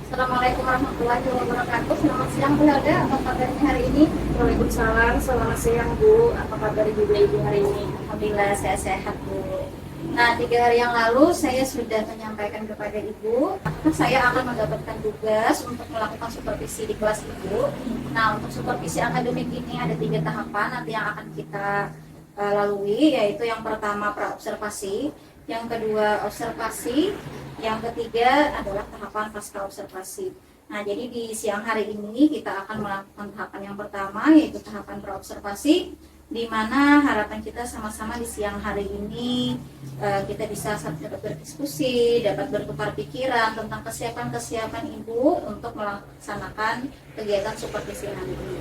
Assalamualaikum warahmatullahi wabarakatuh. Selamat siang Bu Helda, apa kabarnya hari ini? Waalaikumsalam, selamat siang Bu. Apa kabar juga Ibu hari ini? Alhamdulillah saya sehat Bu. Nah, 3 hari yang lalu saya sudah menyampaikan kepada Ibu, saya akan mendapatkan tugas untuk melakukan supervisi di kelas Ibu. Nah, untuk supervisi akademik ini ada 3 tahapan nanti yang akan kita lalui, yaitu yang pertama praobservasi, yang kedua observasi, yang ketiga adalah tahapan pasca observasi. Nah, jadi di siang hari ini kita akan melakukan tahapan yang pertama, yaitu tahapan praobservasi, di mana harapan kita sama-sama di siang hari ini kita bisa dapat berdiskusi, dapat bertukar pikiran tentang kesiapan-kesiapan Ibu untuk melaksanakan kegiatan supervisi nanti.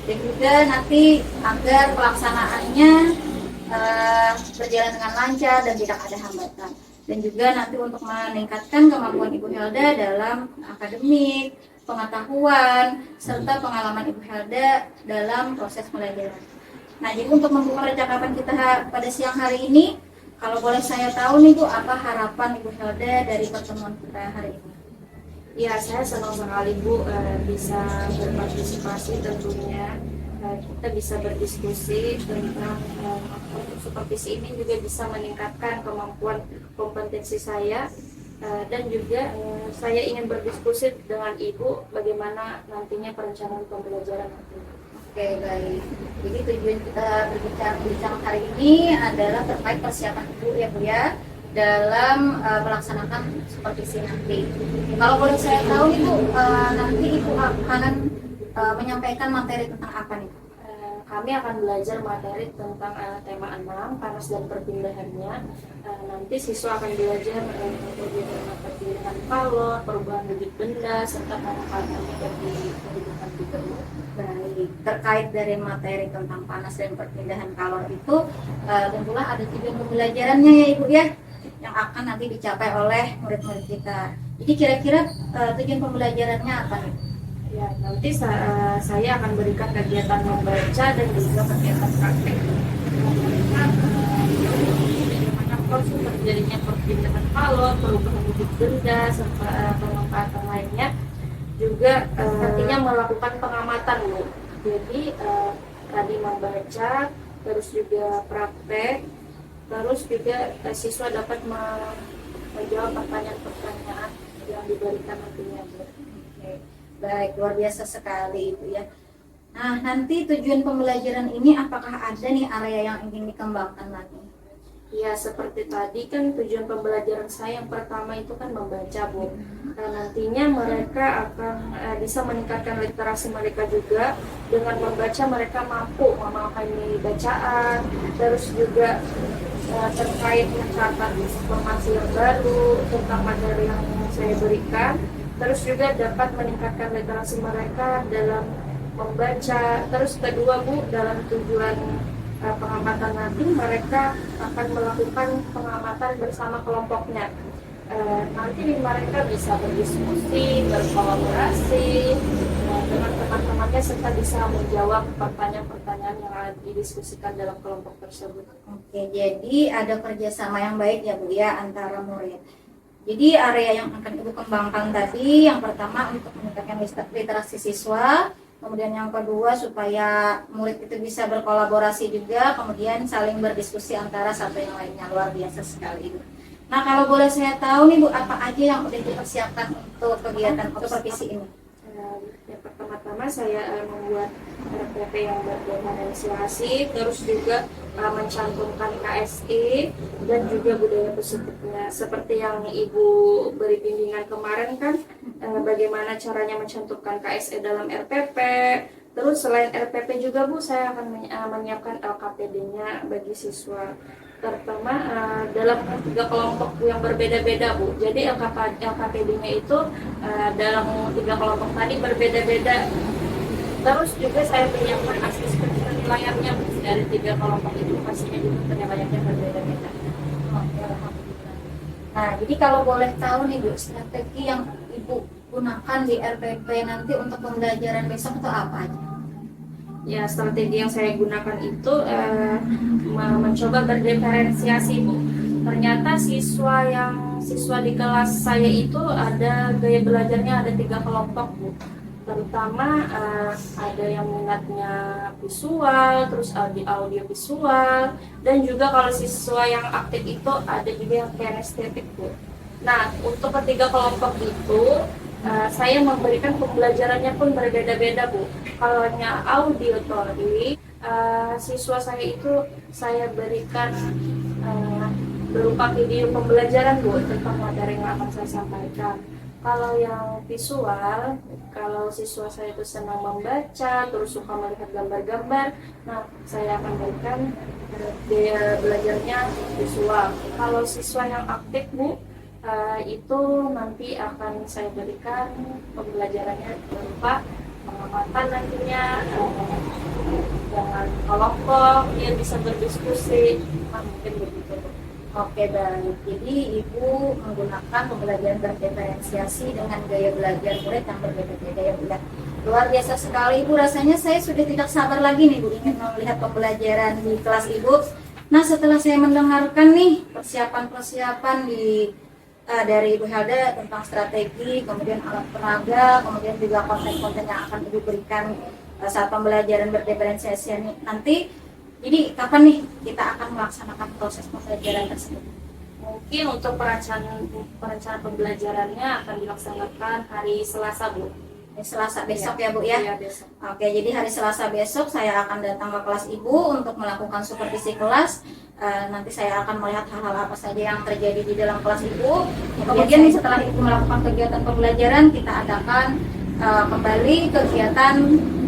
Dan juga nanti agar pelaksanaannya berjalan dengan lancar dan tidak ada hambatan. Dan juga nanti untuk meningkatkan kemampuan Ibu Helda dalam akademik, pengetahuan, serta pengalaman Ibu Helda dalam proses pembelajaran. Nah, jadi untuk membuka percakapan kita pada siang hari ini, kalau boleh saya tahu nih Bu, apa harapan Ibu Helda dari pertemuan kita hari ini? Ya, saya senang sekali Bu bisa berpartisipasi tentunya. Kita bisa berdiskusi tentang untuk supervisi ini juga bisa meningkatkan kemampuan kompetensi saya dan juga saya ingin berdiskusi dengan Ibu bagaimana nantinya perencanaan pembelajaran nanti. Oke, baik. Jadi tujuan kita berbincang hari ini adalah terkait persiapan Ibu ya Bu ya dalam melaksanakan supervisi nanti. Kalau boleh saya tahu nih Bu, nanti Ibu akan menyampaikan materi tentang apa nih? Kami akan belajar materi tentang tema 6, panas dan perpindahannya. Nanti siswa akan belajar bagaimana perpindahan kalor, perubahan wujud benda, serta pemanfaatannya bagi kehidupan juga. Baik, terkait dari materi tentang panas dan perpindahan kalor itu tentulah ada tujuan pembelajarannya ya Ibu ya, yang akan nanti dicapai oleh murid-murid kita. Jadi kira-kira tujuan pembelajarannya apa nih? Ya, nanti saya akan berikan kegiatan membaca dan juga kegiatan praktek. Bagaimana proses terjadinya perpindahan kalor, perubahan wujud benda, serta pemanfaatan lainnya. Juga artinya melakukan pengamatan Bu. Jadi tadi membaca, terus juga praktek, terus juga siswa dapat menjawab pertanyaan-pertanyaan yang diberikan nantinya Bu. Oke. Baik, luar biasa sekali itu ya. Nah, nanti tujuan pembelajaran ini apakah ada nih area yang ingin dikembangkan lagi? Ya, seperti tadi kan tujuan pembelajaran saya yang pertama itu kan membaca Bu. Nantinya mereka akan bisa meningkatkan literasi mereka juga. Dengan membaca mereka mampu memahami bacaan, terus juga terkait mencatat informasi yang baru tentang materi yang saya berikan. Terus juga dapat meningkatkan literasi mereka dalam membaca. Terus kedua Bu, dalam tujuan pengamatan nanti mereka akan melakukan pengamatan bersama kelompoknya. Nanti mereka bisa berdiskusi, berkolaborasi dengan teman-temannya serta bisa menjawab pertanyaan-pertanyaan yang didiskusikan dalam kelompok tersebut. Oke, jadi ada kerjasama yang baik ya Bu ya antara murid. Jadi area yang akan Ibu kembangkan tadi, yang pertama untuk meningkatkan literasi siswa, kemudian yang kedua supaya murid itu bisa berkolaborasi juga, kemudian saling berdiskusi antara satu yang lainnya. Luar biasa sekali. Nah, kalau boleh saya tahu nih Bu, apa aja yang sudah dipersiapkan untuk kegiatan supervisi ini? Yang pertama-tama saya membuat RPP yang berdimensiasi, terus juga mencantumkan KSI dan juga budaya positifnya. Seperti yang Ibu beri bimbingan kemarin kan, bagaimana caranya mencantumkan KSI dalam RPP. Terus selain RPP juga Bu, saya akan menyiapkan LKPD-nya bagi siswa. Pertama dalam 3 kelompok yang berbeda-beda Bu. Jadi LKPD-nya itu dalam 3 kelompok tadi berbeda-beda. Terus juga saya menyiapkan asesmen penilaiannya Bu. Dari 3 kelompok itu pastinya juga penilaiannya berbeda-beda. Nah, jadi kalau boleh tahu nih Bu, strategi yang Ibu gunakan di RPP nanti untuk pembelajaran besok itu apa aja? Ya, strategi yang saya gunakan itu mencoba berdiferensiasi Bu. Ternyata siswa yang siswa di kelas saya itu ada gaya belajarnya ada 3 kelompok, Bu. Terutama ada yang minatnya visual, terus audio visual, dan juga kalau siswa yang aktif itu ada juga yang kinestetik, Bu. Nah, untuk ketiga kelompok itu saya memberikan pembelajarannya pun berbeda-beda, Bu. Kalau yang auditory, siswa saya itu saya berikan berupa video pembelajaran, Bu, tentang materi yang akan saya sampaikan. Kalau yang visual, kalau siswa saya itu senang membaca, terus suka melihat gambar-gambar, nah saya akan berikan dia belajarnya visual. Kalau siswa yang aktif, Bu, itu nanti akan saya berikan pembelajarannya berupa pengamatan nantinya dengan kelompok, dia bisa berdiskusi, mungkin begitu. Oke, baik. Jadi Ibu menggunakan pembelajaran berdiferensiasi dengan gaya belajar murid yang berbeda-beda ya, Bu. Luar biasa sekali, Ibu. Rasanya saya sudah tidak sabar lagi nih, Bu, ingin melihat pembelajaran di kelas Ibu. Nah, setelah saya mendengarkan nih persiapan-persiapan dari Ibu Helda tentang strategi, kemudian alat peraga, kemudian juga konten-konten yang akan Ibu berikan saat pembelajaran berdiferensiasi nanti. Jadi kapan nih kita akan melaksanakan proses pembelajaran tersebut? Mungkin untuk perencanaan pembelajarannya akan dilaksanakan hari Selasa, Bu. Hari Selasa besok ya, Bu ya? Iya, besok. Oke, jadi hari Selasa besok saya akan datang ke kelas Ibu untuk melakukan supervisi kelas. Nanti saya akan melihat hal-hal apa saja yang terjadi di dalam kelas Ibu. Kemudian setelah Ibu melakukan kegiatan pembelajaran, kita adakan kembali kegiatan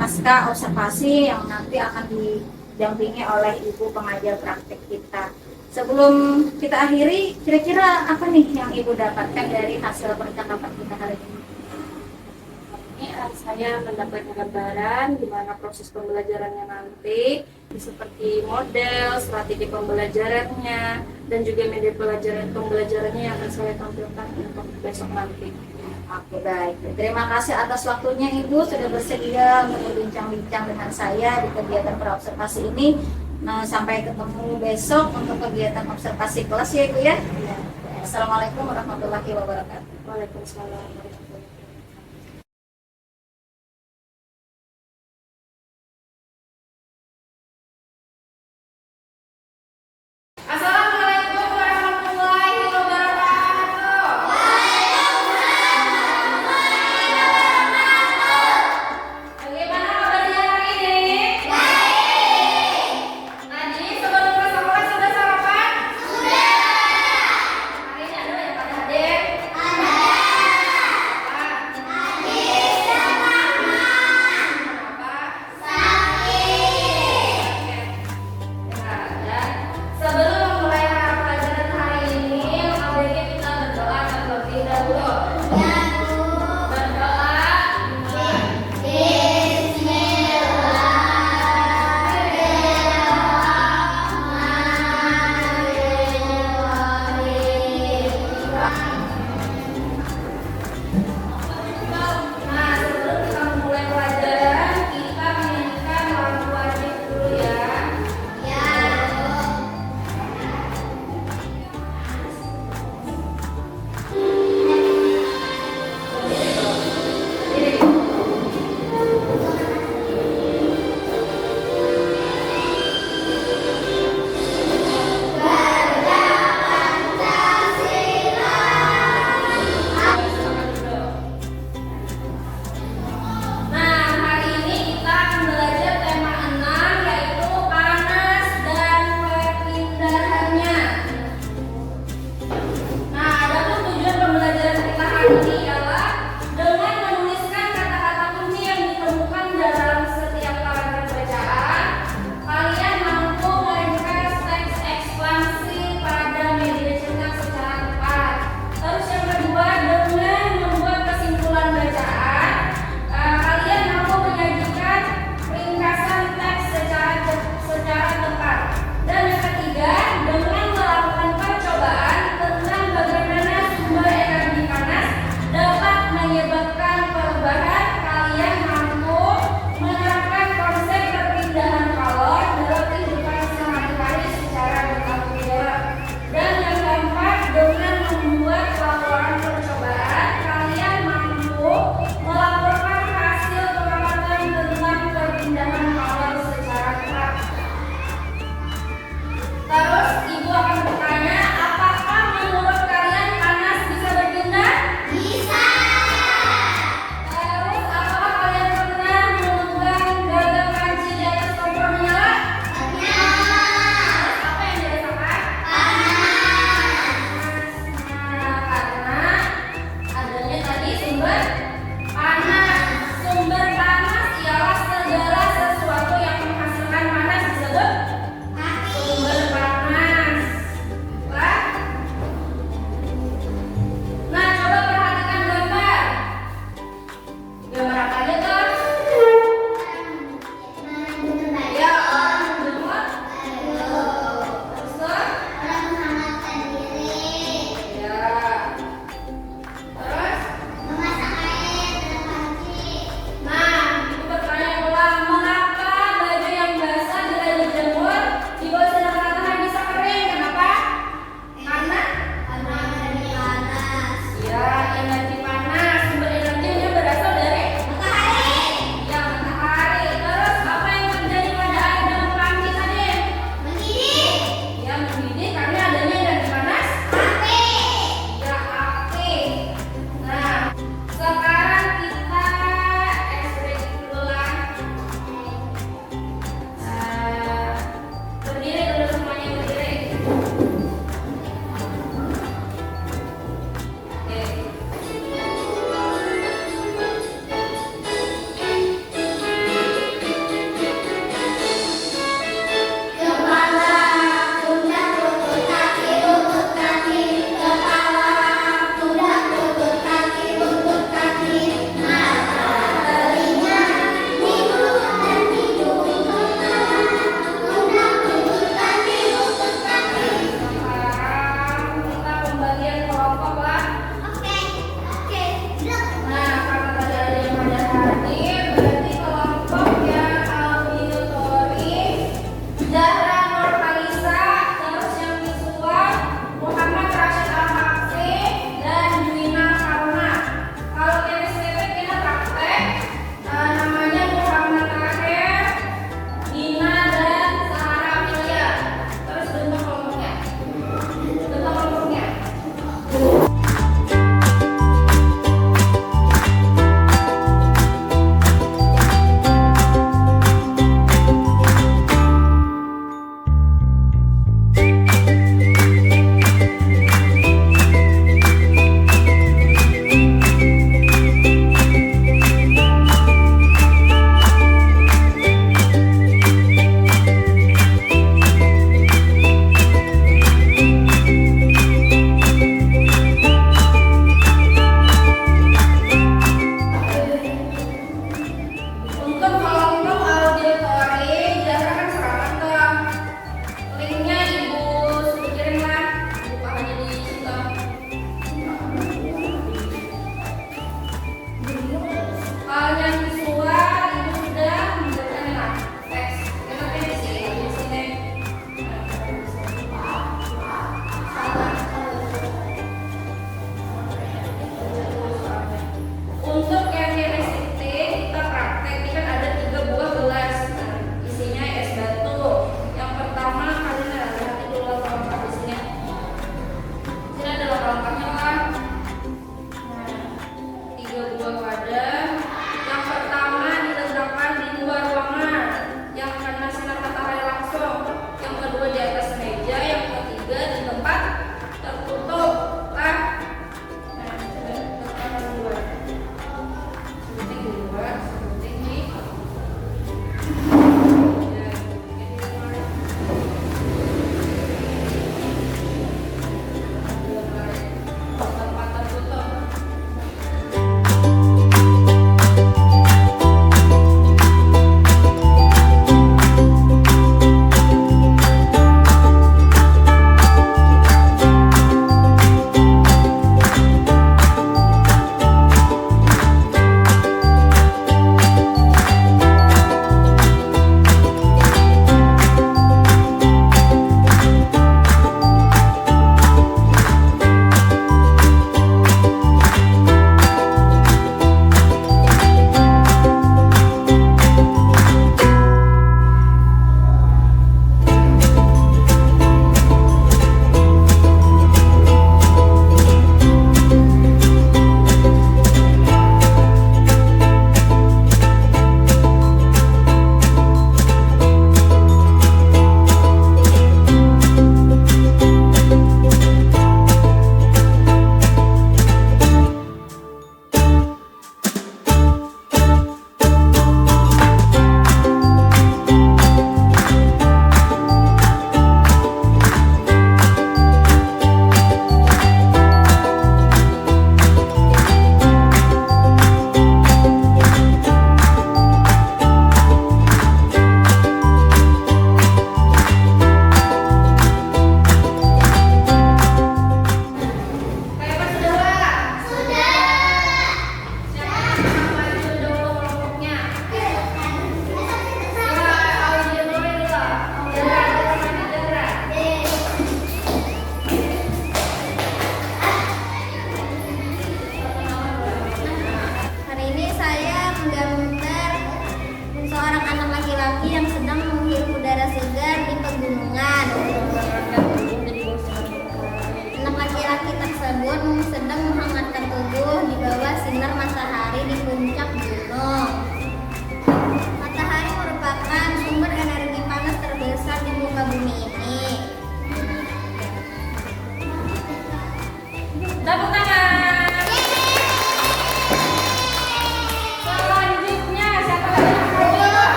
pasca observasi yang nanti akan didampingi oleh Ibu pengajar praktik kita. Sebelum kita akhiri, kira-kira apa nih yang Ibu dapatkan dari hasil percakapan kita hari ini? Ini saya mendapatkan gambaran gimana proses pembelajarannya nanti, seperti model, strategi pembelajarannya, dan juga media pembelajarannya yang akan saya tampilkan untuk besok nanti. Oke, baik. Terima kasih atas waktunya Ibu sudah bersedia untuk berbincang-bincang dengan saya di kegiatan praobservasi ini. Nah, sampai ketemu besok untuk kegiatan observasi kelas ya Ibu ya. Assalamualaikum warahmatullahi wabarakatuh. Waalaikumsalam.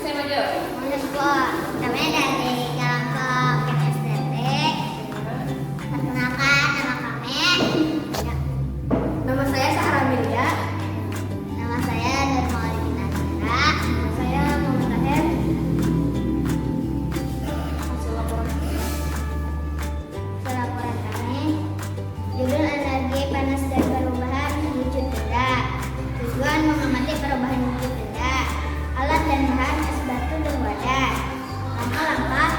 Saya maju. Namanya dari kelompok estetik. Perkenalkan, nama kami. Nama saya Sahara Milia. Nama saya Darmaulina Nazira. Saya Muhammad Tahir. Laporan kami. Judul energi panas dan perubahan wujud benda. Tujuan mengamati perubahan wujud benda. Alat dan bahan es batu dan wadah. Langkah-langkah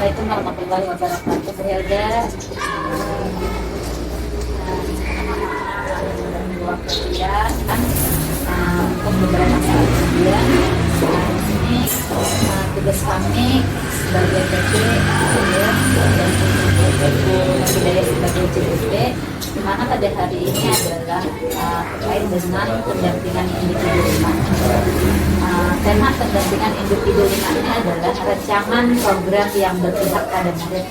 Assalamualaikum warahmatullahi wabarakatuh. Bu Helda. Untuk beberapa saat kemudian ini tugas kami sebagai PT dan budaya sebagai CBP, di mana pada hari ini adalah terkait dengan pendampingan individu 5. Tema pendampingan individu 5 ini adalah rancangan program yang berpihak pada murid.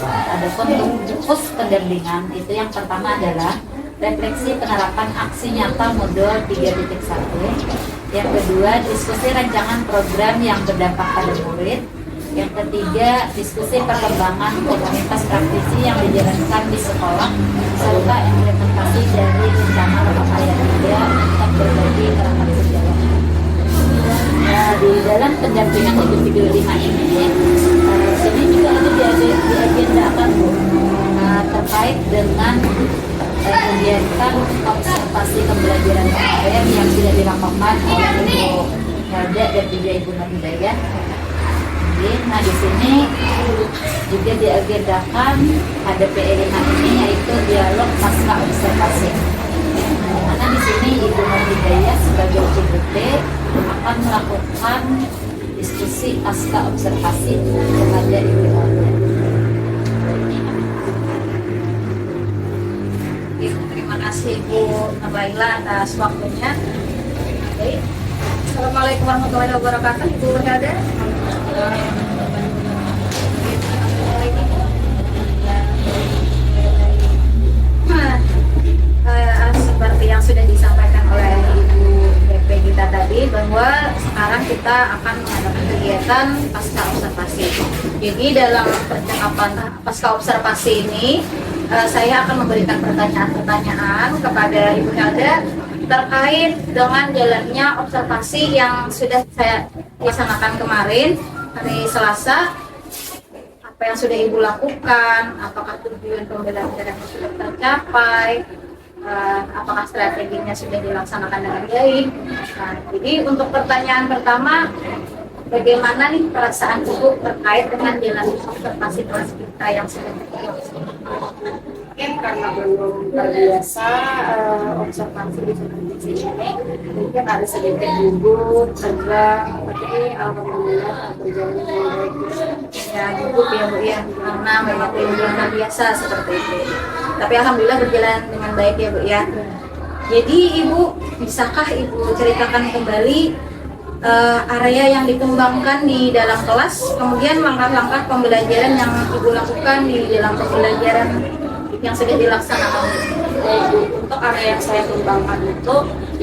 Adapun fokus pendampingan itu yang pertama adalah refleksi penerapan aksi nyata modul 3.1. Yang kedua, diskusi rancangan program yang berdampak pada murid. Yang ketiga, diskusi perkembangan komunitas praktisi yang dijalankan di sekolah serta implementasi dari rencana pemakaian media untuk berbagi perangkat sejarah. Di dalam pendampingan individu 5 ini, sini juga ada diagendakan terkait dengan kegiatan observasi pembelajaran kemarin yang sudah dilakukan oleh Ibu Helda dan juga Ibu Nurhidayah. Nah, di sini juga diagendakan ada PE5 ini, yaitu dialog pasca observasi. Karena di sini Ibu Nurhidayah sebagai CBP akan melakukan diskusi pasca observasi kepada Ibu Helda. Terima kasih Bu Nabaila atas waktunya. Baik. Assalamualaikum warahmatullahi wabarakatuh, Ibu Helda. Seperti yang sudah disampaikan oleh Ibu BP kita tadi, bahwa sekarang kita akan mengadakan kegiatan pasca observasi. Jadi dalam percakapan pasca observasi ini, saya akan memberikan pertanyaan-pertanyaan kepada Ibu Helda terkait dengan jalannya observasi yang sudah saya laksanakan kemarin hari Selasa. Apa yang sudah Ibu lakukan, apakah tujuan pembelajaran sudah tercapai, apakah strateginya sudah dilaksanakan dengan baik. Nah, jadi untuk pertanyaan pertama, bagaimana nih perasaan Ibu terkait dengan jalan observasi kelas kita yang sudah dilaksanakan? Mungkin karena belum terbiasa observasi di supervisi ini, mungkin ada sedikit gugup, tegang, tapi alhamdulillah berjalan dengan baik. Ya, gugup ya Bu ya, karena banyak yang belum terbiasa seperti itu. Tapi alhamdulillah berjalan dengan baik ya Bu ya. Jadi Ibu, bisakah Ibu ceritakan kembali area yang dikembangkan di dalam kelas, kemudian langkah-langkah pembelajaran yang Ibu lakukan di dalam pembelajaran yang sudah dilaksanakan? Untuk area yang saya kembangkan itu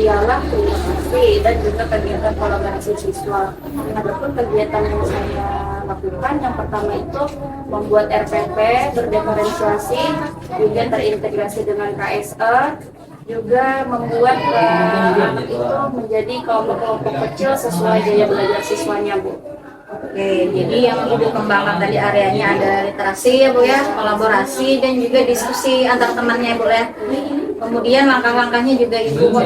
ialah komunikasi dan juga kegiatan kolaborasi siswa. Adapun kegiatan yang saya lakukan, yang pertama itu membuat RPP berdiferensiasi, juga terintegrasi dengan KSE, juga membuat anak itu menjadi kelompok-kelompok kecil sesuai gaya belajar siswanya, Bu. Oke, jadi yang Ibu kembangkan tadi areanya ada literasi ya Bu ya, kolaborasi dan juga diskusi antar temannya Bu ya. Kemudian langkah-langkahnya juga Ibu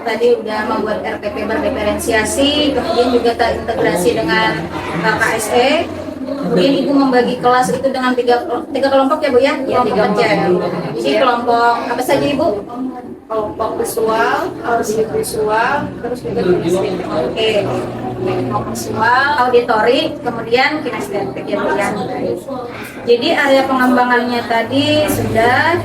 tadi udah membuat RPP berdiferensiasi, kemudian juga terintegrasi dengan KSE. Kemudian Ibu membagi kelas itu dengan tiga kelompok ya Bu ya, kelompok kecil. Jadi kelompok apa saja Ibu? Kelompok visual, visual, terus juga kinestetik. Oke, kelompok visual, auditori, kemudian kinestetik ya Bu ya. Jadi area pengembangannya tadi sudah.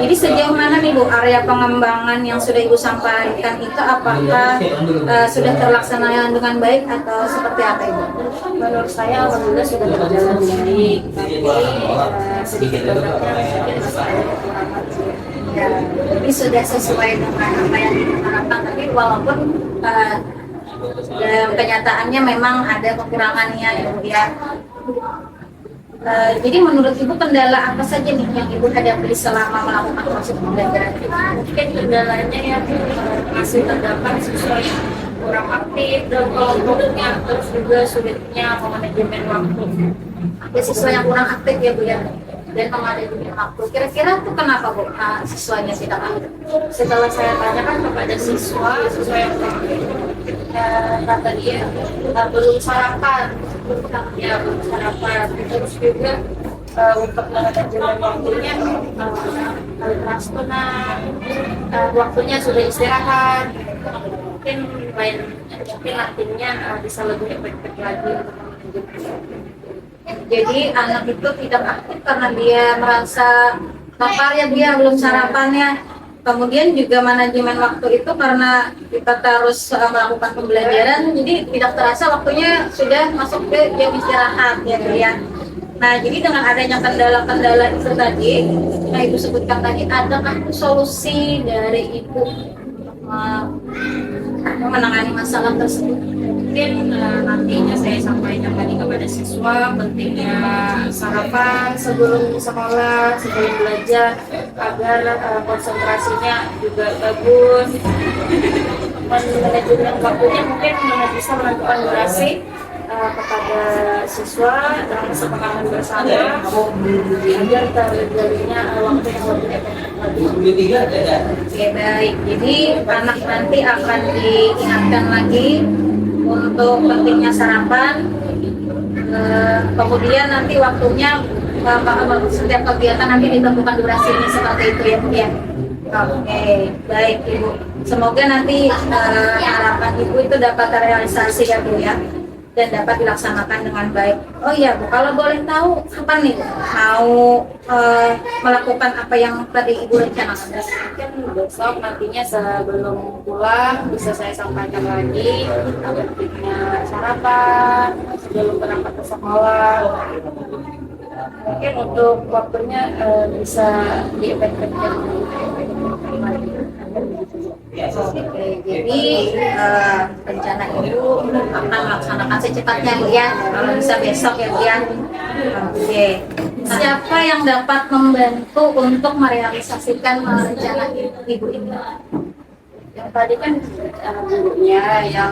Jadi sejauh mana nih Bu area pengembangan yang sudah Ibu sampaikan itu, apakah sudah terlaksana dengan baik atau seperti apa Ibu? Menurut saya alhamdulillah sudah berjalan baik, tapi sedikit banyaknya mungkin masih ada kekurangan. Ya, ini sudah sesuai dengan apa yang diharapkan, tapi walaupun dalam kenyataannya memang ada kekurangannya ya Bu ya. Jadi menurut Ibu kendala apa saja nih yang Ibu hadapi selama melakukan proses pembelajaran? Mungkin kendalanya ya masih terdapat siswa yang kurang aktif dalam kelompoknya, terus juga sulitnya manajemen waktu. Ada siswa yang kurang aktif ya Bu ya, dan manajemen waktu. Kira-kira itu kenapa Bu siswanya tidak aktif? Setelah saya tanyakan kepada siswa yang kurang aktif, kata dia belum sarapan. ya sarapan. Terus juga untuk manajemen waktunya, waktunya sudah istirahat, mungkin nantinya bisa lebih efektif lagi untuk manajemen. Jadi anak itu tidak aktif karena dia merasa lapar ya, dia belum sarapannya. Kemudian juga manajemen waktu itu karena kita terus melakukan pembelajaran, jadi tidak terasa waktunya sudah masuk ke jam istirahat ya Bu ya. Nah, jadi dengan adanya kendala-kendala itu tadi, nah Ibu sebutkan tadi, adakah solusi dari Ibu menangani masalah tersebut? Mungkin nantinya saya sampaikan tadi kepada siswa pentingnya sarapan sebelum sekolah, sebelum belajar, agar konsentrasinya juga bagus. Manajemen waktunya mungkin bisa menentukan durasi kepada siswa dalam kesepakatan bersama agar terjadinya waktu yang lebih efektif. Oke, baik. Jadi anak nanti akan diingatkan lagi untuk pentingnya sarapan. Kemudian nanti waktunya setiap kegiatan nanti ditentukan durasinya seperti itu ya Bu ya. Oke, baik Ibu. Semoga nanti harapan Ibu itu dapat terrealisasi ya Bu ya, dan dapat dilaksanakan dengan baik. Oh iya Bu, kalau boleh tahu apa nih Bu? Mau melakukan apa yang tadi Ibu rencanakan? Mungkin besok nantinya sebelum pulang bisa saya sampaikan lagi pentingnya sarapan sebelum berangkat ke sekolah. Mungkin untuk waktunya bisa diefektifkan. Oke, jadi rencana Ibu akan melaksanakan secepatnya Bu ya, kalau bisa besok ya Bu ya. Oke, siapa yang dapat membantu untuk merealisasikan rencana Ibu ini? Yang tadi kan gurunya yang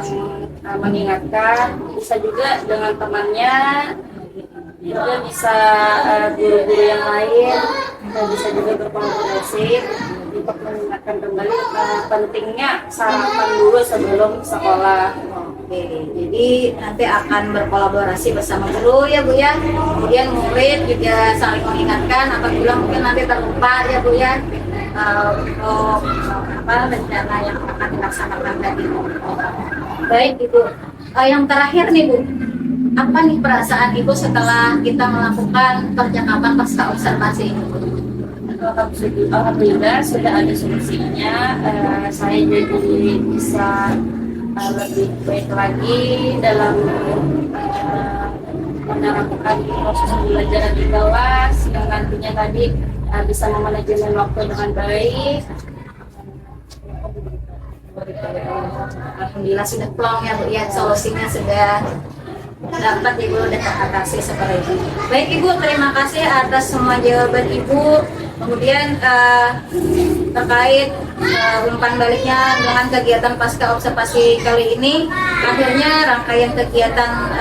mengingatkan, bisa juga dengan temannya, juga bisa guru-guru yang lain, dan bisa juga berkolaborasi untuk mengingatkan kembali pentingnya sarapan dulu sebelum sekolah. Oke, jadi nanti akan berkolaborasi bersama guru ya Bu ya. Kemudian murid juga saling mengingatkan apabila mungkin nanti terlupa ya Bu ya, untuk rencana yang akan dilaksanakan tadi. Baik Ibu, yang terakhir nih Bu, apa nih perasaan Ibu setelah kita melakukan percakapan pasca observasi ini? Alhamdulillah sudah ada solusinya. Saya jadi bisa lebih baik lagi dalam menerapkan proses pembelajaran di kelas yang nantinya tadi bisa memanajemen waktu dengan baik. Alhamdulillah sudah plong ya Bu ya, solusinya sudah dapat Ibu dan teratasi seperti itu. Baik Ibu, terima kasih atas semua jawaban Ibu. Kemudian terkait umpan baliknya dengan kegiatan pasca observasi kali ini, akhirnya rangkaian kegiatan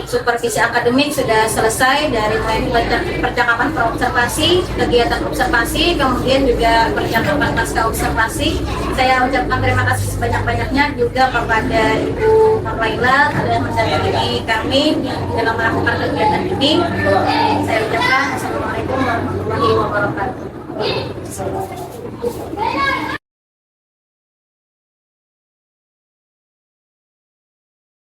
supervisi akademik sudah selesai, dari mulai percakapan praobservasi, kegiatan observasi, kemudian juga percakapan pasca observasi. Saya ucapkan terima kasih sebanyak-banyaknya juga kepada Ibu Laila telah mendampingi kami dalam melakukan kegiatan ini. Saya ucapkan assalamualaikum warahmatullahi wabarakatuh.